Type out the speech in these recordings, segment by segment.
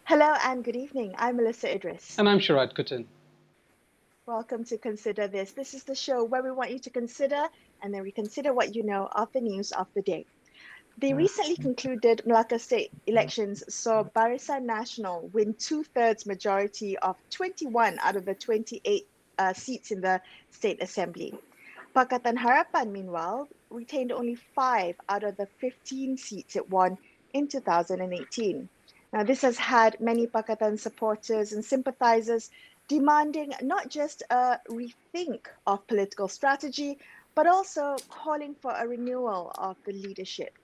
Hello and good evening. I'm Melissa Idris. And I'm Sharad Kuttan. Welcome to Consider This. This is the show where we want you to consider and then reconsider what you know of the news of the day. The recently concluded Melaka state elections saw Barisan Nasional win two-thirds majority of 21 out of the 28 seats in the state assembly. Pakatan Harapan, meanwhile, retained only 5 out of the 15 seats it won in 2018. Now, this has had many Pakatan supporters and sympathizers demanding not just a rethink of political strategy, but also calling for a renewal of the leadership.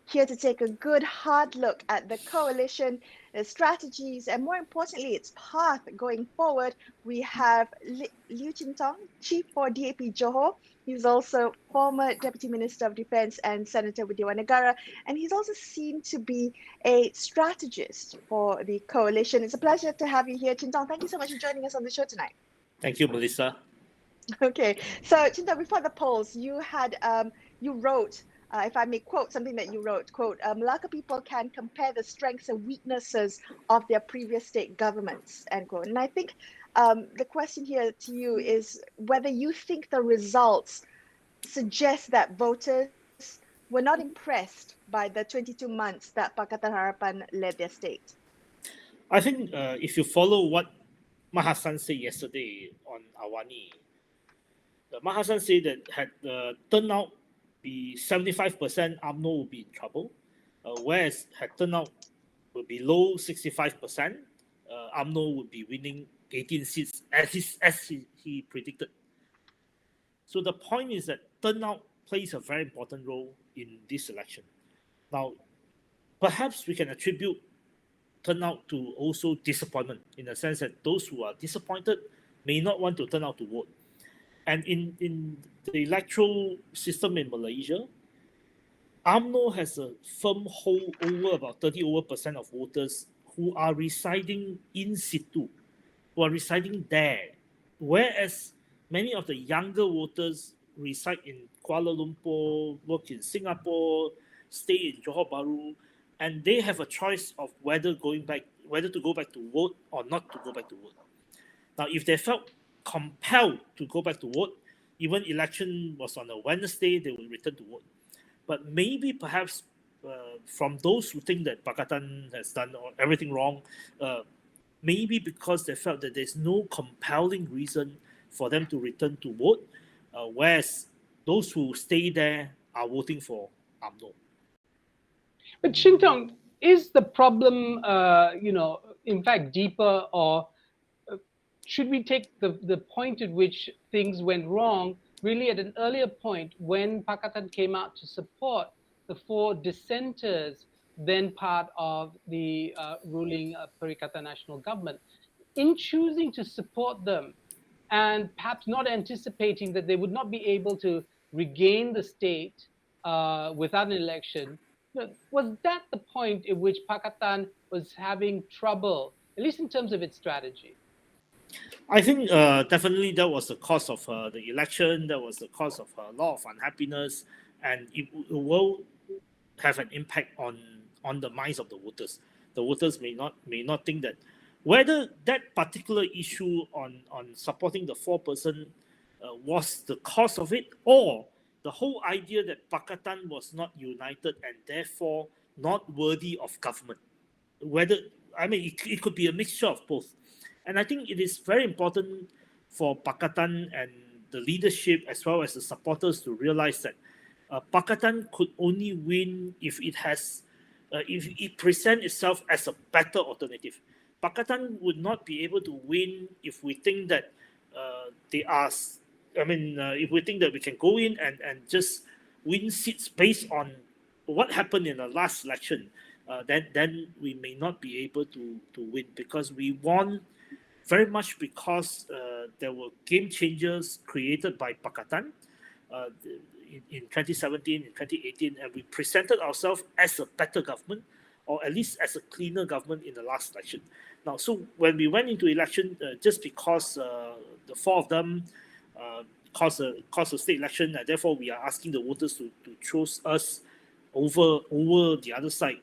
Here to take a good hard look at the coalition, the strategies, and more importantly, its path going forward, we have Liew Chin Tong, Chief for DAP Johor. He's also former Deputy Minister of Defence and Senator with Dewan Negara, and he's also seen to be a strategist for the coalition. It's a pleasure to have you here, Chin Tong. Thank you so much for joining us on the show tonight. Thank you, Melissa. Okay, so Chin Tong, before the polls, you wrote, if I may quote something that you wrote, quote, Melaka people can compare the strengths and weaknesses of their previous state governments, end quote. And I think the question here to you is whether you think the results suggest that voters were not impressed by the 22 months that Pakatan Harapan led their state. I think if you follow what Mahasan said yesterday on AWANI, Mahasan said that had the turnout be 75%, UMNO would be in trouble, whereas had turnout below 65%, UMNO would be winning 18 seats as he predicted. So the point is that turnout plays a very important role in this election. Now, perhaps we can attribute turnout to also disappointment, in the sense that those who are disappointed may not want to turn out to vote. And in the electoral system in Malaysia, UMNO has a firm hold over about 30% of voters who are residing in situ, who are residing there, whereas many of the younger voters reside in Kuala Lumpur, work in Singapore, stay in Johor Bahru, and they have a choice of whether to go back to vote or not to go back to vote. Now, if they felt compelled to go back to vote, even election was on a Wednesday, they will return to vote. But maybe perhaps from those who think that Pakatan has done everything wrong, maybe because they felt that there's no compelling reason for them to return to vote, whereas those who stay there are voting for UMNO. But Chin Tong, is the problem, in fact, deeper, or should we take the point at which things went wrong really at an earlier point when Pakatan came out to support the 4 dissenters, then part of the ruling Pakatan National Government? In choosing to support them and perhaps not anticipating that they would not be able to regain the state without an election, was that the point at which Pakatan was having trouble, at least in terms of its strategy? I think definitely that was the cause of the election. That was the cause of a lot of unhappiness, and it will have an impact on the minds of the voters. The voters may not think that whether that particular issue on supporting the 4% was the cause of it, or the whole idea that Pakatan was not united and therefore not worthy of government. It could be a mixture of both. And I think it is very important for Pakatan and the leadership as well as the supporters to realize that Pakatan could only win if it presents itself as a better alternative. Pakatan would not be able to win if we think that if we think that we can go in and just win seats based on what happened in the last election, then we may not be able to win, because we won very much because there were game changers created by Pakatan in 2017, in 2018, and we presented ourselves as a better government, or at least as a cleaner government in the last election. Now, so when we went into election, just because the 4 of them caused a state election, and therefore we are asking the voters to choose us over the other side,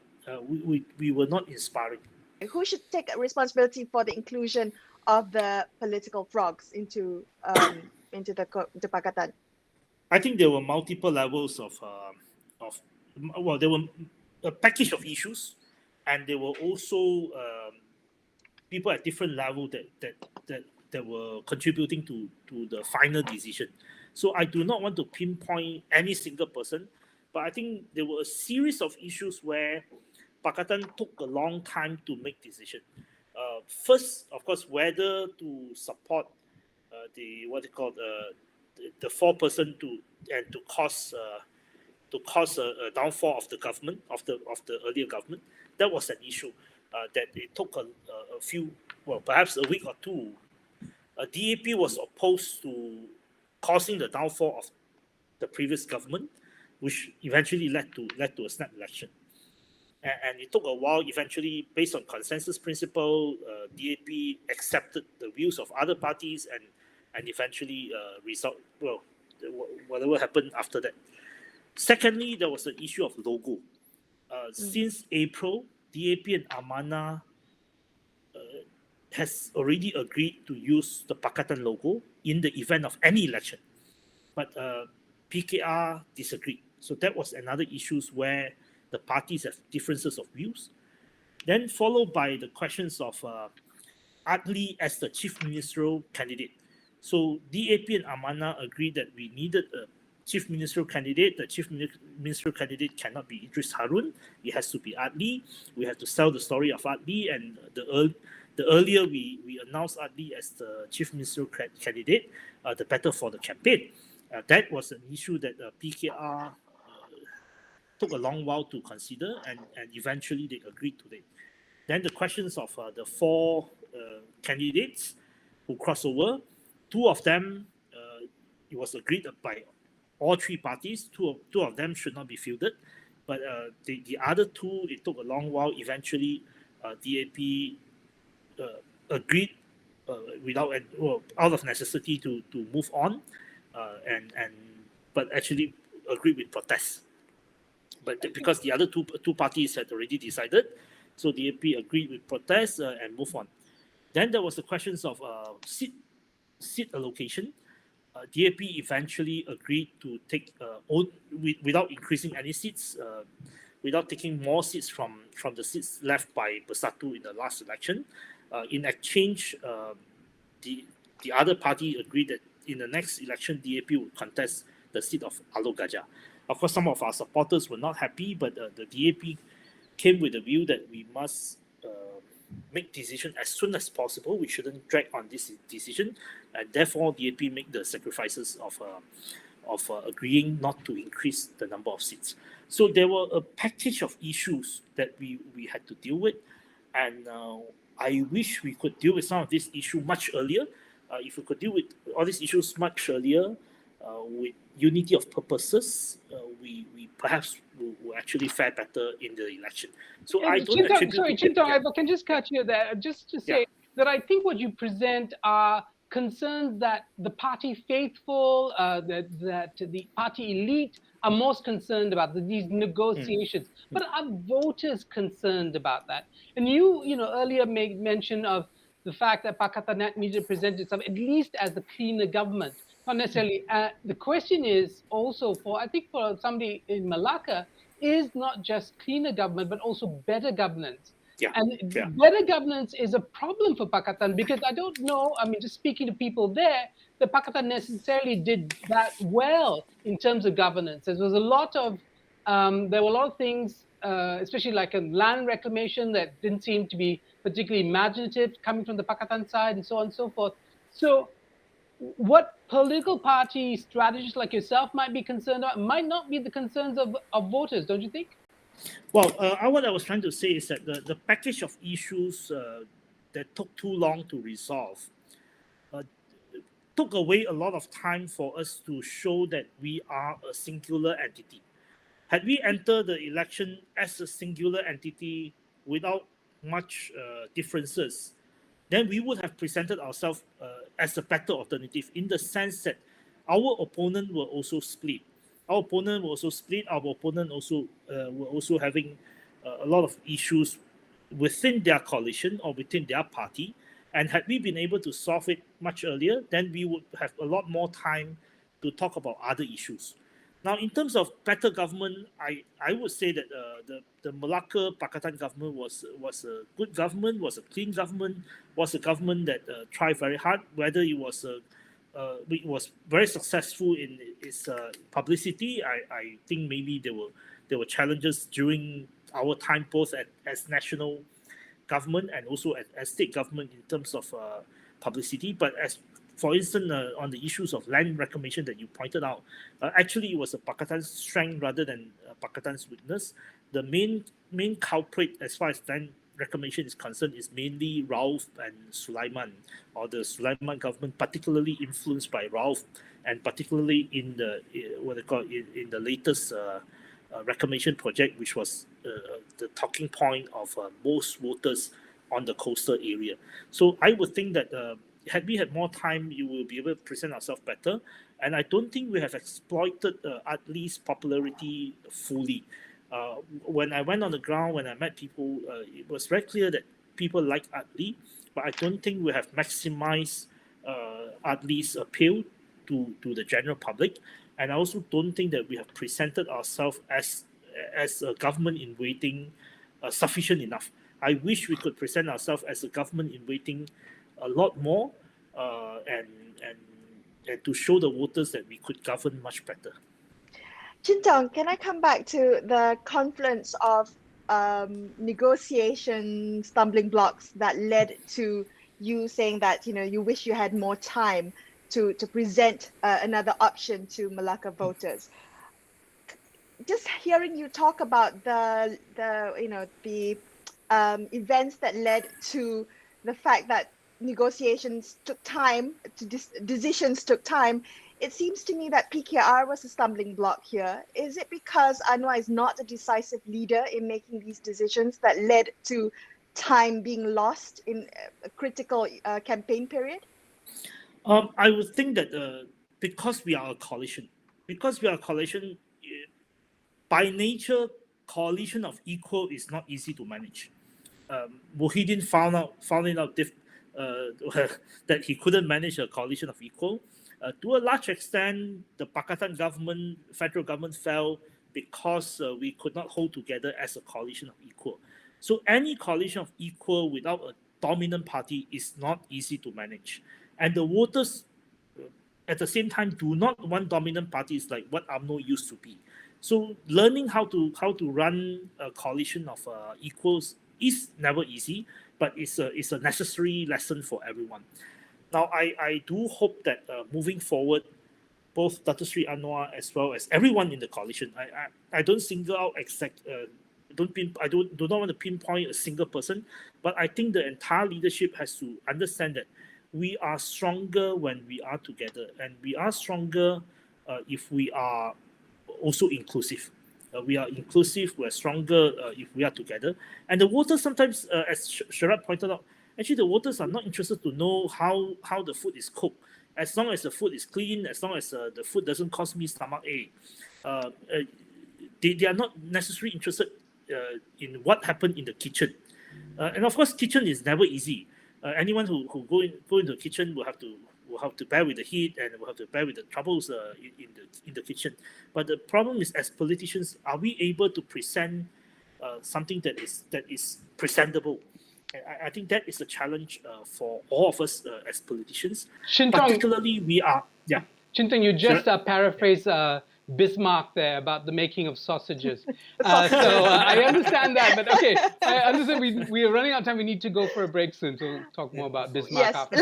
we were not inspiring. Who should take responsibility for the inclusion of the political frogs into the Pakatan? I think there were multiple levels there were a package of issues, and there were also people at different level that were contributing to the final decision. So I do not want to pinpoint any single person, but I think there were a series of issues where Pakatan took a long time to make decision. First, of course, whether to support the what they call the 4-person to cause a downfall of the government of the earlier government. That was an issue that it took a few, well, perhaps a week or two. DAP was opposed to causing the downfall of the previous government, which eventually led to a snap election. And it took a while. Eventually, based on consensus principle, DAP accepted the views of other parties and eventually whatever happened after that. Secondly, there was the issue of logo. Since April, DAP and AMANA has already agreed to use the Pakatan logo in the event of any election. But PKR disagreed. So that was another issue where the parties have differences of views. Then followed by the questions of Adli as the chief ministerial candidate. So DAP and AMANA agreed that we needed a chief ministerial candidate. The chief ministerial candidate cannot be Idris Harun. It has to be Adli. We have to sell the story of Adli. And the earlier we announced Adli as the chief ministerial candidate, the better for the campaign. That was an issue that PKR took a long while to consider, and eventually they agreed to it. Then the questions of the 4 candidates who cross over, 2 of them, it was agreed by all 3 parties. Two of them should not be fielded, but the other 2, it took a long while. Eventually, DAP agreed out of necessity to move on, but actually agreed with protests. But because the other two parties had already decided, so DAP agreed with protests and moved on. Then there was the questions of seat allocation. DAP eventually agreed to take without increasing any seats, without taking more seats from the seats left by Bersatu in the last election. In exchange, the other party agreed that in the next election, DAP would contest the seat of Alor Gajah. Of course, some of our supporters were not happy, but the DAP came with the view that we must make decision as soon as possible. We shouldn't drag on this decision, and therefore DAP make the sacrifices of agreeing not to increase the number of seats. So there were a package of issues that we had to deal with, and I wish we could deal with some of these issues much earlier. If we could deal with all these issues much earlier, with unity of purposes, we perhaps will actually fare better in the election. So I don't attribute. Sorry, Chin Tong, if I can just catch you there, just to say that I think what you present are concerns that the party faithful, that the party elite are most concerned about, these negotiations. But are voters concerned about that? And you earlier made mention of the fact that Pakatan needed to present itself at least as the cleaner government. Not necessarily. The question is also for somebody in Melaka, is not just cleaner government, but also better governance. Better governance is a problem for Pakatan, because I don't know, just speaking to people there, the Pakatan necessarily did that well in terms of governance. There were a lot of things, especially like a land reclamation, that didn't seem to be particularly imaginative coming from the Pakatan side, and so on and so forth. So what political party strategists like yourself might be concerned about might not be the concerns of voters, don't you think? Well, what I was trying to say is that the package of issues that took too long to resolve took away a lot of time for us to show that we are a singular entity. Had we entered the election as a singular entity without much differences, then we would have presented ourselves as a better alternative, in the sense that our opponent were also split. Our opponent also were also having a lot of issues within their coalition or within their party. And had we been able to solve it much earlier, then we would have a lot more time to talk about other issues. Now, in terms of better government, I would say that the Melaka Pakatan government was a good government, was a clean government, was a government that tried very hard. Whether it was very successful in its publicity, I think maybe there were challenges during our time both as national government and also as state government in terms of publicity. But as for instance, on the issues of land reclamation that you pointed out, actually it was a Pakatan's strength rather than Pakatan's weakness. The main culprit as far as land reclamation is concerned is mainly Rauf and Sulaiman, or the Sulaiman government, particularly influenced by Rauf, and particularly in the in the latest reclamation project, which was the talking point of most voters on the coastal area. So I would think that had we had more time, you will be able to present ourselves better. And I don't think we have exploited Atlee's popularity fully. When I went on the ground, when I met people, it was very clear that people like Atlee, but I don't think we have maximized Atlee's appeal to the general public. And I also don't think that we have presented ourselves as a government in waiting sufficient enough. I wish we could present ourselves as a government in waiting a lot more, and to show the voters that we could govern much better. Chin Tong, can I come back to the confluence of negotiation stumbling blocks that led to you saying that you wish you had more time to present another option to Melaka voters? Just hearing you talk about the events that led to the fact that negotiations took time, decisions took time, it seems to me that PKR was a stumbling block here. Is it because Anwar is not a decisive leader in making these decisions that led to time being lost in a critical campaign period? I would think that because we are a coalition, by nature, coalition of equal is not easy to manage. Muhyiddin found it out that he couldn't manage a coalition of equal. To a large extent, the Pakatan government, federal government, fell because we could not hold together as a coalition of equal. So any coalition of equal without a dominant party is not easy to manage. And the voters, at the same time, do not want dominant parties like what UMNO used to be. So learning how to run a coalition of equals is never easy, but it's a necessary lesson for everyone. Now, I do hope that moving forward, both Dato Sri Anwar as well as everyone in the coalition, I don't single out I do not want to pinpoint a single person, but I think the entire leadership has to understand that we are stronger when we are together, and we are stronger if we are also inclusive. We are inclusive, we're stronger if we are together. And the voters sometimes, as Sharad pointed out, actually the voters are not interested to know how the food is cooked. As long as the food is clean, as long as the food doesn't cause me stomach ache, they are not necessarily interested in what happened in the kitchen. And of course, kitchen is never easy. Anyone who go into the kitchen will have to bear with the heat and will have to bear with the troubles in the kitchen. But the problem is, as politicians, are we able to present something that is presentable? And I think that is a challenge for all of us as politicians. Chin Tong, particularly, we are Chin Tong, you just paraphrased Bismarck there about the making of sausages. So I understand that, but okay, I understand we are running out of time. We need to go for a break soon, so we'll talk more about Bismarck. Yes, after.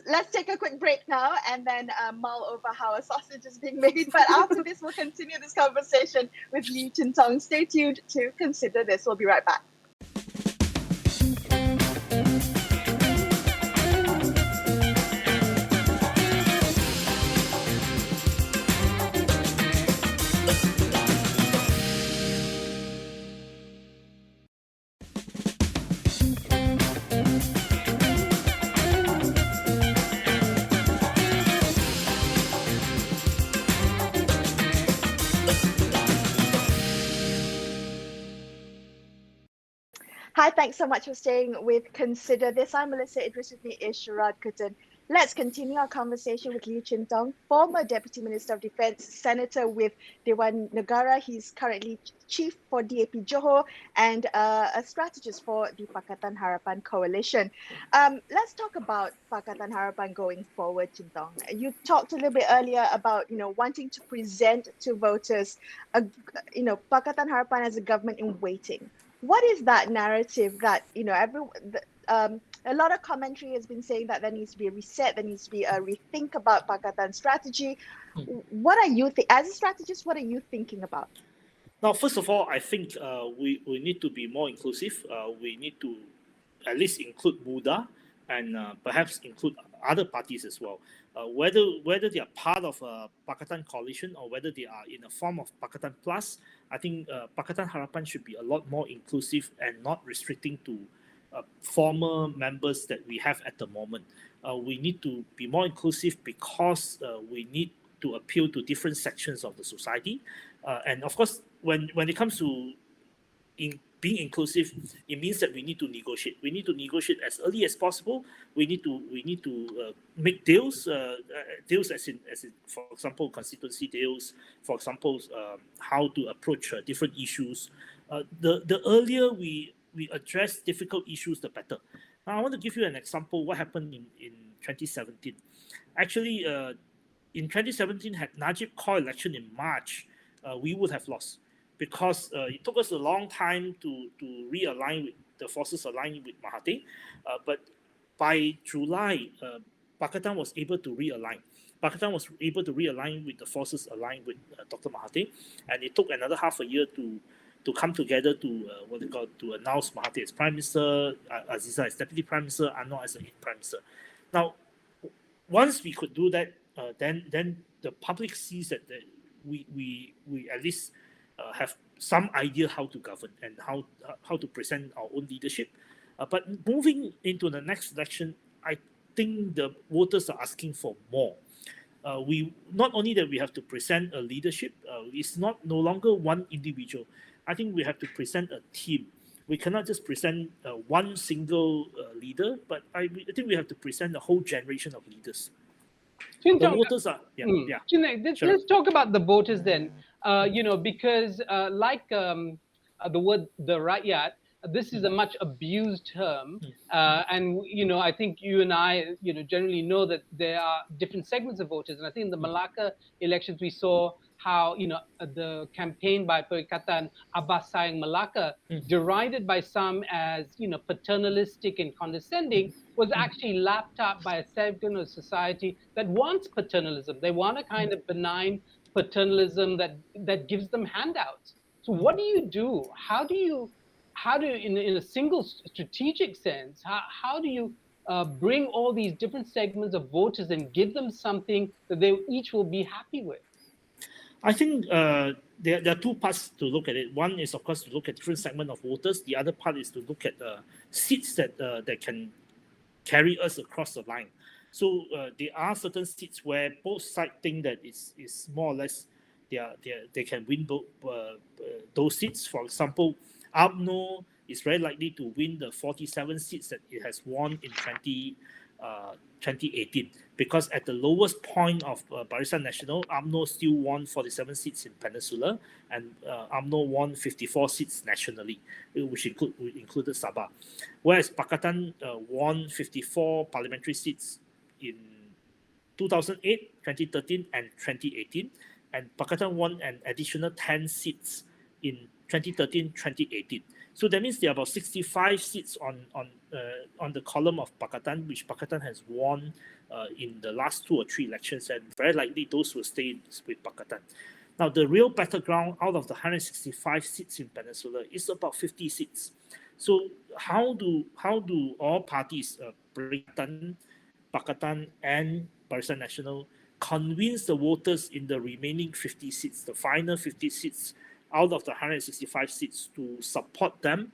let's take a quick break now and then mull over how a sausage is being made. But after this, we'll continue this conversation with Liew Chin Tong. Stay tuned to Consider This. We'll be right back. Hi, thanks so much for staying with Consider This. I'm Melissa. Idris, with me is Sharad Kuttan. Let's continue our conversation with Liew Chin Tong, former Deputy Minister of Defence, Senator with Dewan Negara. He's currently Chief for DAP Johor and a strategist for the Pakatan Harapan coalition. Let's talk about Pakatan Harapan going forward, Chin Tong. You talked a little bit earlier about wanting to present to voters, Pakatan Harapan as a government in waiting. What is that narrative that a lot of commentary has been saying that there needs to be a reset, there needs to be a rethink about Pakatan strategy. What are you as a strategist? What are you thinking about? Now, first of all, I think we need to be more inclusive. We need to at least include MUDA and perhaps include other parties as well. Whether they are part of a Pakatan coalition or whether they are in a form of Pakatan Plus, I think Pakatan Harapan should be a lot more inclusive and not restricting to former members that we have at the moment. We need to be more inclusive because we need to appeal to different sections of the society. And of course, when it comes to being inclusive, it means that we need to negotiate. We need to negotiate as early as possible. We need to make deals, deals as in, for example, constituency deals. For example, how to approach different issues. The earlier we address difficult issues, the better. Now, I want to give you an example. What happened in 2017? Actually, in 2017, had Najib called election in March, we would have lost, because it took us a long time to realign with the forces aligned with Mahathir. But by July, Pakatan was able to realign. Pakatan was able to realign with the forces aligned with Dr. Mahathir, and it took another half a year to come together to to announce Mahathir as Prime Minister, Aziza as Deputy Prime Minister, Anwar as the Prime Minister. Now, once we could do that, then the public sees that we at least have some idea how to govern and how to present our own leadership. But moving into the next election, I think the voters are asking for more. We not only that we have to present a leadership, it's no longer one individual. I think we have to present a team. We cannot just present one single leader, but I think we have to present a whole generation of leaders. Chin The Tong, voters are let's talk about the voters then. Because like the word the rakyat, this is a much abused term, and I think you and I generally know that there are different segments of voters, and I think in the Melaka elections we saw how the campaign by Pakatan Abbas Sayang Melaka, derided by some as paternalistic and condescending, was actually lapped up by a segment of society that wants paternalism. They want a kind of benign paternalism that gives them handouts. So what do you do? How do you in a single strategic sense, how do you bring all these different segments of voters and give them something that they each will be happy with? I think there are two parts to look at it. One is, of course, to look at different segment of voters. The other part is to look at seats that can carry us across the line. So there are certain seats where both sides think that it's more or less they can win those seats. For example, UMNO is very likely to win the 47 seats that it has won in 2018, because at the lowest point of Barisan Nasional, UMNO still won 47 seats in Peninsula, and UMNO won 54 seats nationally, which included Sabah. Whereas Pakatan won 54 parliamentary seats in 2008, 2013, and 2018, and Pakatan won an additional 10 seats in 2013, 2018. So that means there are about 65 seats on the column of Pakatan, which Pakatan has won in the last 2 or 3 elections, and very likely those will stay with Pakatan. Now, the real battleground out of the 165 seats in Peninsula is about 50 seats. So how do all parties, Pakatan and Barisan Nasional, convince the voters in the remaining 50 seats, the final 50 seats out of the 165 seats, to support them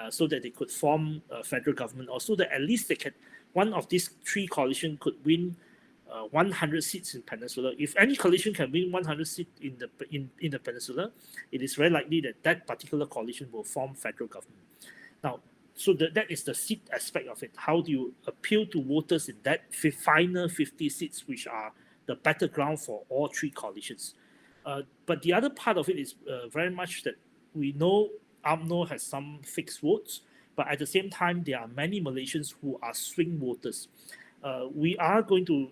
so that they could form a federal government, or so that at least they can, one of these 3 coalitions could win 100 seats in Peninsula. If any coalition can win 100 seats in the Peninsula, it is very likely that that particular coalition will form federal government. Now, so that is the seat aspect of it. How do you appeal to voters in that final 50 seats, which are the battleground for all three coalitions? But the other part of it is very much that we know UMNO has some fixed votes, but at the same time, there are many Malaysians who are swing voters. We are going to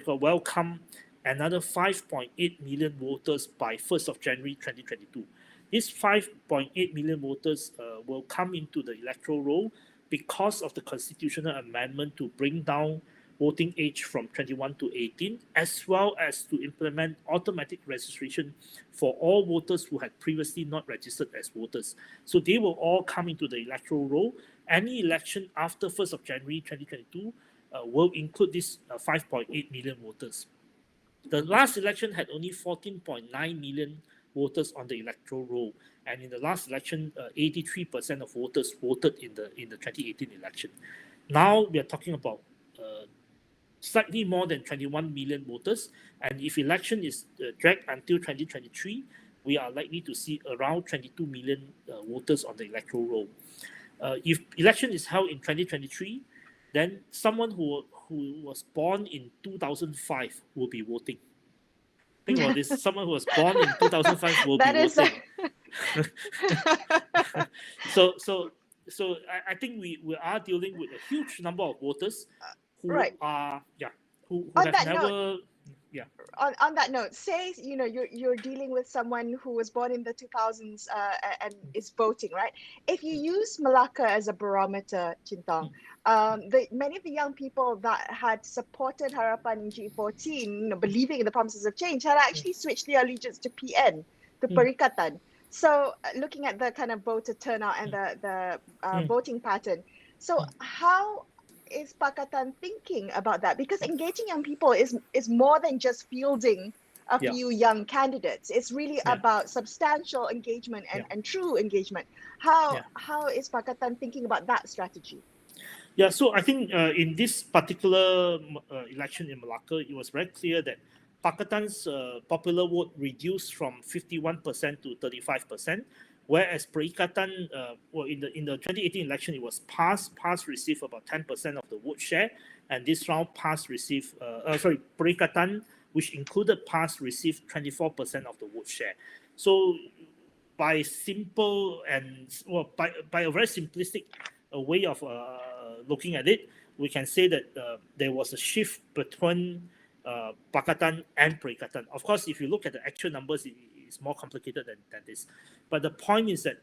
welcome another 5.8 million voters by 1st of January 2022. These 5.8 million voters will come into the electoral roll because of the constitutional amendment to bring down voting age from 21 to 18, as well as to implement automatic registration for all voters who had previously not registered as voters. So they will all come into the electoral roll. Any election after 1st of January 2022 will include these 5.8 million voters. The last election had only 14.9 million voters on the electoral roll, and in the last election, 83% of voters voted in the 2018 election. Now we are talking about slightly more than 21 million voters, and if election is dragged until 2023, we are likely to see around 22 million voters on the electoral roll. If election is held in 2023, then someone who was born in 2005 will be voting. Think about this: someone who was born in 2005 will be voting. So I think we are dealing with a huge number of voters who are who have never. On that note, say you're dealing with someone who was born in the 2000s and is voting, right? If you use Melaka as a barometer, Chin Tong, many of the young people that had supported Harapan in G14, believing in the promises of change, had actually switched their allegiance to PN, to Perikatan. So looking at the kind of voter turnout and the voting pattern, so how is Pakatan thinking about that? Because engaging young people is more than just fielding a few young candidates. It's really about substantial engagement and true engagement. How is Pakatan thinking about that strategy? Yeah, so I think in this particular election in Melaka, it was very clear that Pakatan's popular vote reduced from 51% to 35%. Whereas Perikatan, in the 2018 election, it was PAS. PAS received about 10% of the vote share, and this round PAS received, Perikatan, which included PAS, received 24% of the vote share. So, by simple and by a very simplistic way of looking at it, we can say that there was a shift between Pakatan and Perikatan. Of course, if you look at the actual numbers, it's more complicated than this. But the point is that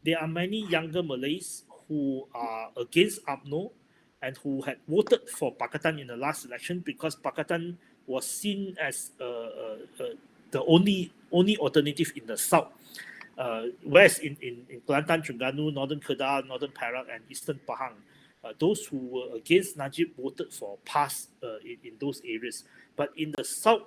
there are many younger Malays who are against UMNO and who had voted for Pakatan in the last election because Pakatan was seen as the only alternative in the south. Whereas in Kelantan, Terengganu, Northern Kedah, Northern Perak, and Eastern Pahang, those who were against Najib voted for PAS in those areas. But in the south,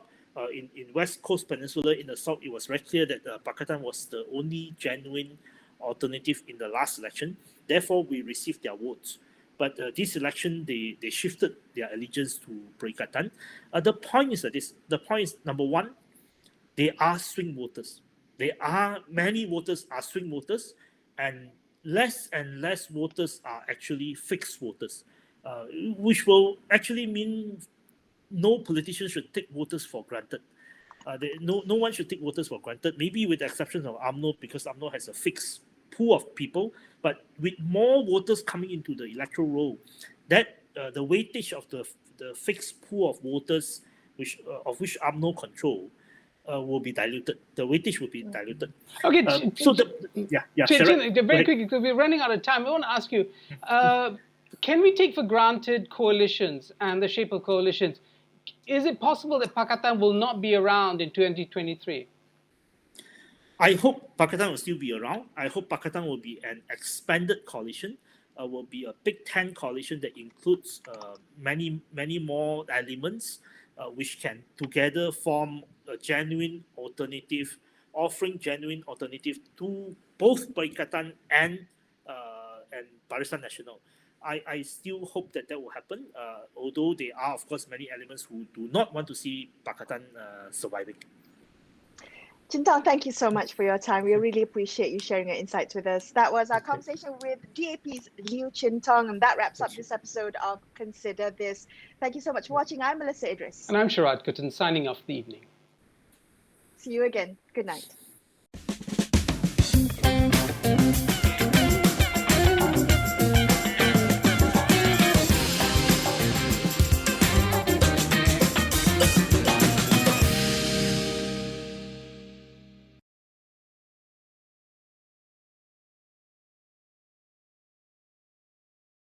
in West Coast Peninsula, in the south, it was very clear that Pakatan was the only genuine alternative in the last election. Therefore, we received their votes. But this election, they shifted their allegiance to Perikatan. The point is that number one, they are swing voters. Many voters are swing voters, and less voters are actually fixed voters, which will actually mean no politician should take voters for granted. No one should take voters for granted, maybe with the exception of UMNO, because UMNO has a fixed pool of people. But with more voters coming into the electoral roll, that the weightage of the fixed pool of voters, of which UMNO control, will be diluted. The weightage will be diluted. Okay. Very quickly, because we're running out of time. I want to ask you, can we take for granted coalitions and the shape of coalitions? Is it possible that Pakatan will not be around in 2023? I hope Pakatan will still be around. I hope Pakatan will be an expanded coalition, will be a Big Ten coalition that includes many more elements, which can together form a genuine alternative, offering genuine alternative to both Perikatan and Barisan Nasional. I still hope that will happen, although there are, of course, many elements who do not want to see Pakatan surviving. Chin Tong, thank you so much for your time. We really appreciate you sharing your insights with us. That was our conversation with DAP's Liew Chin Tong, and that wraps up this episode of Consider This. Thank you so much for watching. I'm Melissa Idris. And I'm Sharad Kuttan, signing off the evening. See you again. Good night.